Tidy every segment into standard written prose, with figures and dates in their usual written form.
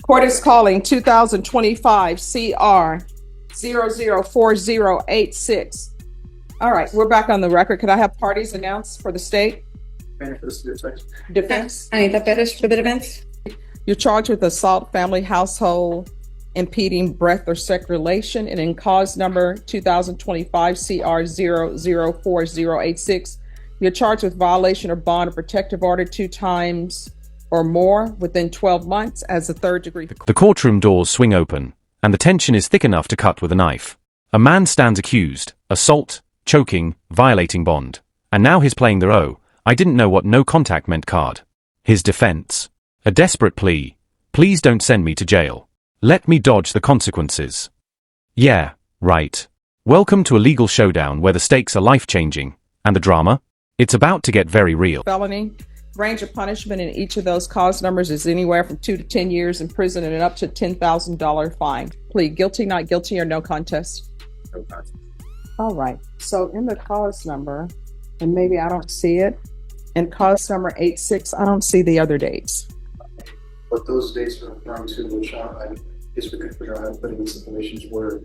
Court is calling 2025 CR 004086. All right, we're back on the record. Could I have parties announced for the state? Defense. Anita Perez for the defense. You're charged with assault, family, household, impeding breath or circulation, and in cause number 2025 CR 004086. You're charged with violation of bond or protective order 2 times or more within 12 months as a third degree. The courtroom doors swing open, and the tension is thick enough to cut with a knife. A man stands accused: assault, choking, violating bond. And now he's playing the "oh, I didn't know what no contact meant" card. His defense: a desperate plea. Please don't send me to jail. Let me dodge the consequences. Yeah, right. Welcome to a legal showdown where the stakes are life-changing. And the drama? It's about to get very real. Felony. Range of punishment in each of those cause numbers is anywhere from 2 to 10 years in prison and up to $10,000 fine. Plead guilty, not guilty, or no contest? No contest. All right. So in the cause number, and maybe I don't see it, in cause number 86, I don't see the other dates. What those dates are referring to, which I guess we could figure out how to put in these informations, were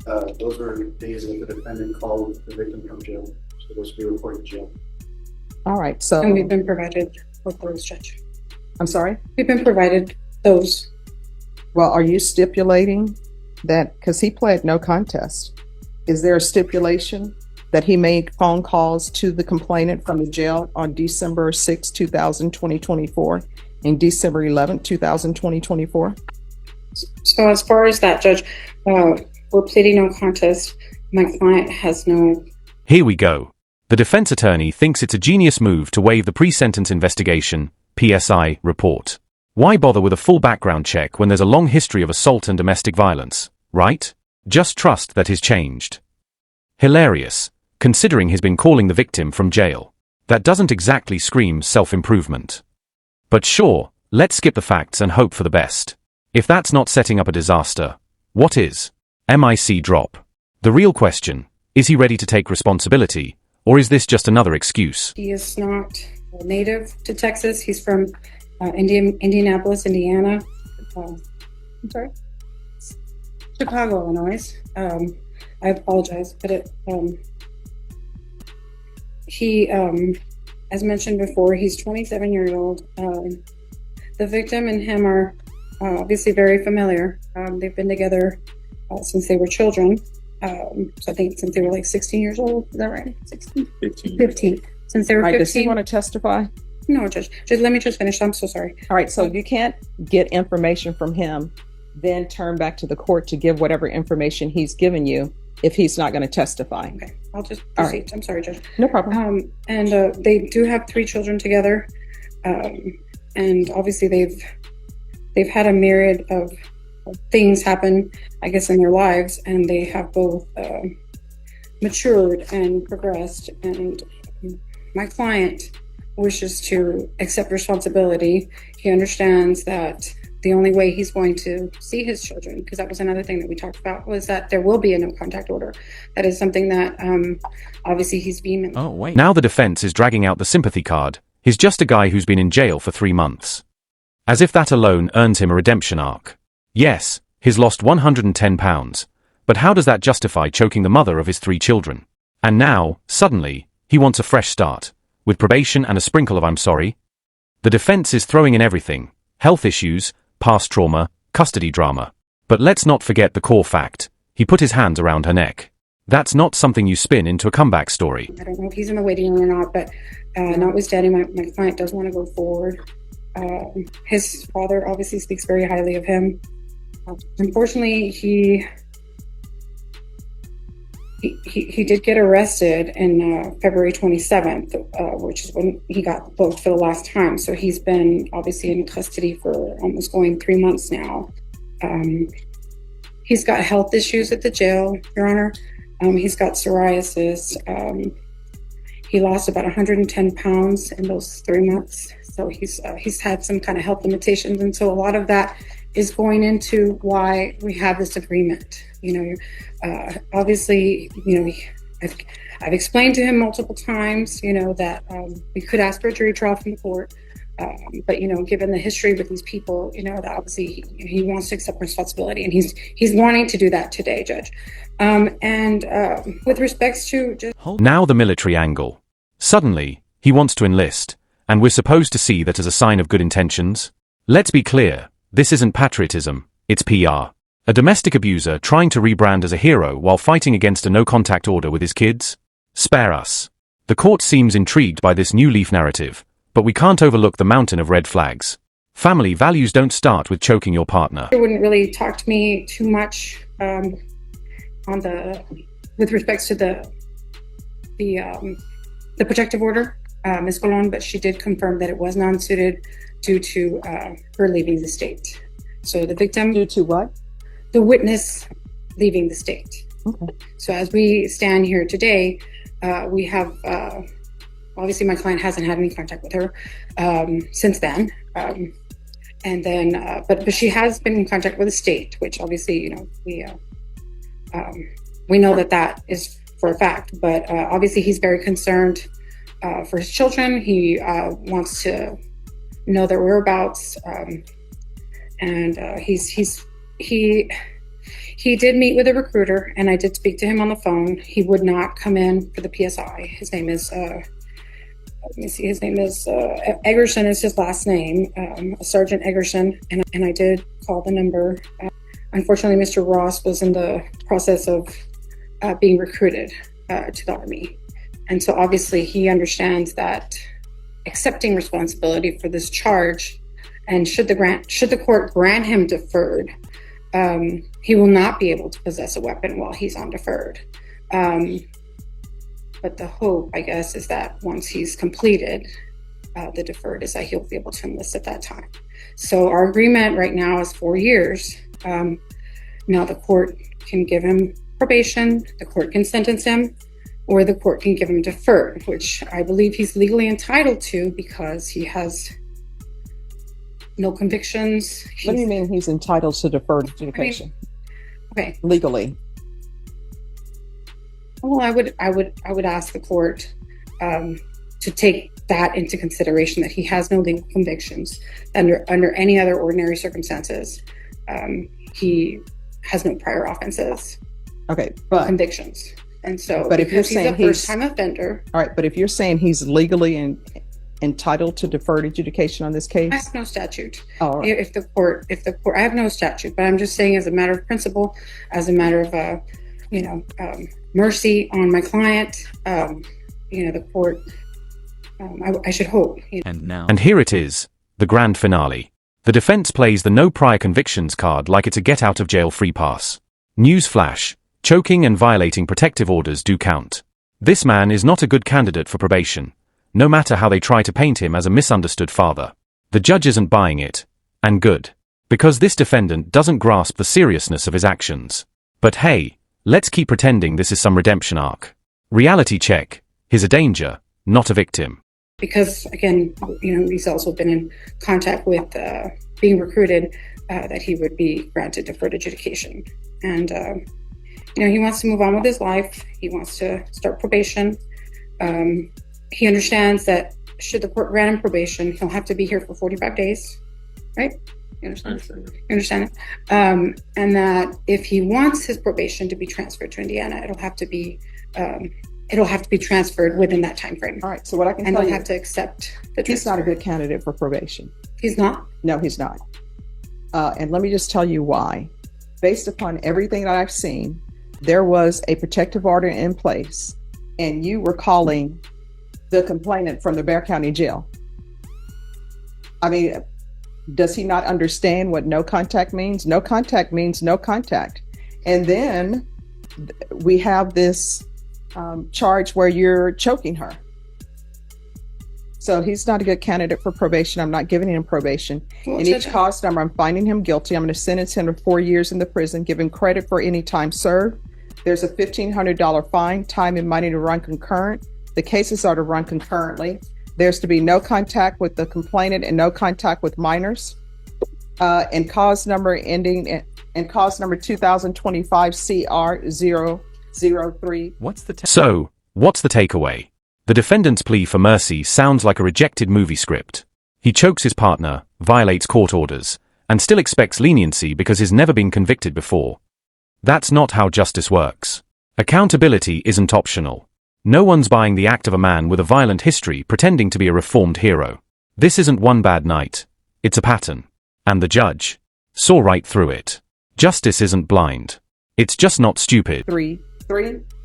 those were days that the defendant called the victim from jail. So those will be reported to jail. All right. So, And we've been provided with those, Judge. I'm sorry? We've been provided those. Well, are you stipulating that, because he pled no contest, is there a stipulation that he made phone calls to the complainant from the jail on December 6, 2024 and December 11, 2024? So as far as that, Judge, we're pleading no contest. My client has no... Here we go. The defense attorney thinks it's a genius move to waive the pre-sentence investigation, PSI, report. Why bother with a full background check when there's a long history of assault and domestic violence, right? Just trust that he's changed. Hilarious, considering he's been calling the victim from jail. That doesn't exactly scream self-improvement. But sure, let's skip the facts and hope for the best. If that's not setting up a disaster, what is? MIC drop. The real question, is he ready to take responsibility? Or is this just another excuse? He is not native to Texas. He's from Indianapolis, Indiana. I'm sorry? Chicago, Illinois. I apologize, but he, as mentioned before, he's 27 years old. The victim and him are obviously very familiar. They've been together since they were children. So I think since they were like 16 years old. Is that right? 16? 15. Since they were 15. Does he want to testify? No, Judge. Just let me just finish. I'm so sorry. All right. So you can't get information from him, then turn back to the court to give whatever information he's given you if he's not going to testify. Okay. I'll just proceed. Right. I'm sorry, Judge. No problem. And they do have 3 children together. And obviously they've had a myriad of things happen, I guess, in their lives, and they have both matured and progressed. And my client wishes to accept responsibility. He understands that the only way he's going to see his children, because that was another thing that we talked about, was that there will be a no contact order. That is something that obviously he's vehement. Oh, wait. Now the defense is dragging out the sympathy card. He's just a guy who's been in jail for 3 months. As if that alone earns him a redemption arc. Yes, he's lost 110 pounds. But how does that justify choking the mother of his 3 children? And now, suddenly, he wants a fresh start, with probation and a sprinkle of "I'm sorry." The defense is throwing in everything: health issues, past trauma, custody drama. But let's not forget the core fact: he put his hands around her neck. That's not something you spin into a comeback story. I don't know if he's in the waiting room or not, but notwithstanding, my client does want to go forward. His father obviously speaks very highly of him. Unfortunately, he did get arrested in February 27th, which is when he got booked for the last time. So he's been obviously in custody for almost going 3 months now. He's got health issues at the jail, Your Honor. He's got psoriasis. He lost about 110 pounds in those 3 months. So he's had some kind of health limitations. And so a lot of that is going into why we have this agreement. Obviously, I've explained to him multiple times, that we could ask for a jury trial from the court. But given the history with these people, that obviously he wants to accept responsibility, and he's wanting to do that today, Judge. And with respects to just Now the military angle. Suddenly, he wants to enlist, and we're supposed to see that as a sign of good intentions? Let's be clear, this isn't patriotism, it's PR. A domestic abuser trying to rebrand as a hero while fighting against a no-contact order with his kids? Spare us. The court seems intrigued by this new leaf narrative, but we can't overlook the mountain of red flags. Family values don't start with choking your partner. He wouldn't really talk to me too much with respects to the protective order, Ms. Colon, but she did confirm that it was non-suited due to her leaving the state. So the victim, Due to what? the witness leaving the state. Okay. So as we stand here today, we have, obviously my client hasn't had any contact with her since then. And then, but she has been in contact with the state, which obviously, we know that is for a fact, but obviously he's very concerned for his children. He wants to know their whereabouts. And he did meet with a recruiter, and I did speak to him on the phone. He would not come in for the PSI. His name is, Eggerson is his last name, Sergeant Eggerson, and I did call the number. Unfortunately, Mr. Ross was in the process of being recruited to the Army. And so obviously he understands that accepting responsibility for this charge, and should the court grant him deferred, he will not be able to possess a weapon while he's on deferred. But the hope, I guess, is that once he's completed the deferred, is that he'll be able to enlist at that time. So our agreement right now is 4 years. Now the court can give him probation, the court can sentence him, or the court can give him deferred, which I believe he's legally entitled to because he has no convictions. What do you mean he's entitled to deferred adjudication? Okay. Legally. Well, I would ask the court to take that into consideration, that he has no legal convictions. Under any other ordinary circumstances, he has no prior offenses. Okay, but convictions. And so, but if you're he's saying a first-time offender, all right, but if you're saying he's legally entitled to deferred adjudication on this case, I have no statute. Oh, right. If the court, I have no statute, but I'm just saying, as a matter of principle, as a matter of, mercy on my client, the court, I should hope. And here it is, the grand finale. The defense plays the no prior convictions card like it's a get out of jail free pass. Newsflash: choking and violating protective orders do count. This man is not a good candidate for probation, no matter how they try to paint him as a misunderstood father. The judge isn't buying it. And good. Because this defendant doesn't grasp the seriousness of his actions. But hey, let's keep pretending this is some redemption arc. Reality check: he's a danger, not a victim. Because, again, he's also been in contact with being recruited, that he would be granted deferred adjudication. And, he wants to move on with his life. He wants to start probation. He understands that should the court grant him probation, he'll have to be here for 45 days, right? You understand? You understand it? And that if he wants his probation to be transferred to Indiana, it'll have to be transferred within that time frame. All right, so what I can and tell they'll you, have to accept the transfer. he's not a good candidate for probation. He's not? No, he's not. And let me just tell you why. Based upon everything that I've seen, there was a protective order in place, and you were calling the complainant from the Bexar County Jail. I mean, does he not understand what no contact means? No contact means no contact. And then we have this charge where you're choking her. So he's not a good candidate for probation. I'm not giving him probation. In each cause number, I'm finding him guilty. I'm going to sentence him to 4 years in the prison, give him credit for any time served. There's a $1,500 fine, time and money to run concurrent. The cases are to run concurrently. There's to be no contact with the complainant and no contact with minors. And cause number ending in cause number 2025 CR 003. What's the takeaway? The defendant's plea for mercy sounds like a rejected movie script. He chokes his partner, violates court orders, and still expects leniency because he's never been convicted before. That's not how justice works. Accountability isn't optional. No one's buying the act of a man with a violent history pretending to be a reformed hero. This isn't one bad night. It's a pattern. And the judge saw right through it. Justice isn't blind. It's just not stupid. Three,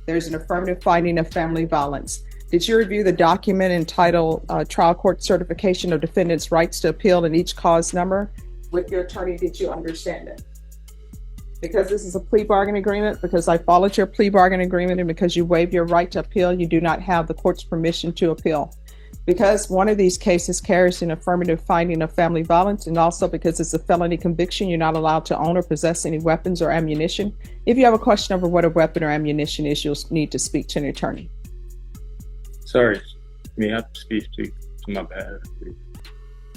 there's an affirmative finding of family violence. Did you review the document entitled Trial Court Certification of Defendant's Rights to Appeal in Each Cause Number? With your attorney, did you understand it? Because this is a plea bargain agreement, because I followed your plea bargain agreement, and because you waived your right to appeal, you do not have the court's permission to appeal. Because one of these cases carries an affirmative finding of family violence, and also because it's a felony conviction, you're not allowed to own or possess any weapons or ammunition. If you have a question over what a weapon or ammunition is, you'll need to speak to an attorney. Sorry, may I speak to my behalf, please?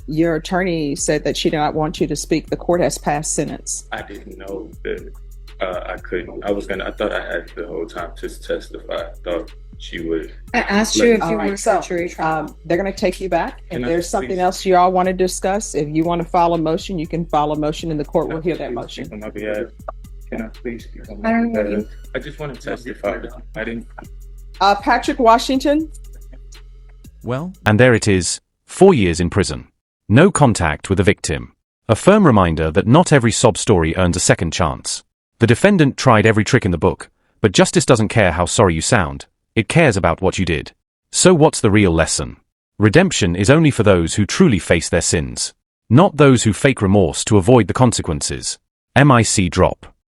Your attorney said that she did not want you to speak. The court has passed sentence. I didn't know that I couldn't. I thought I had the whole time to testify. I thought she would. I asked you if All you right, were so, jury trial. they're going to take you back. If Can I there's something please- else you all want to discuss, if you want to file a motion, you can file a motion and the court will hear that Please motion. speak on my behalf. Can I please speak on my I don't know what behalf? you- I just want to testify. I didn't. Patrick Washington, Well, and there it is, 4 years in prison. No contact with the victim. A firm reminder that not every sob story earns a second chance. The defendant tried every trick in the book, but justice doesn't care how sorry you sound, it cares about what you did. So what's the real lesson? Redemption is only for those who truly face their sins, not those who fake remorse to avoid the consequences. MIC drop.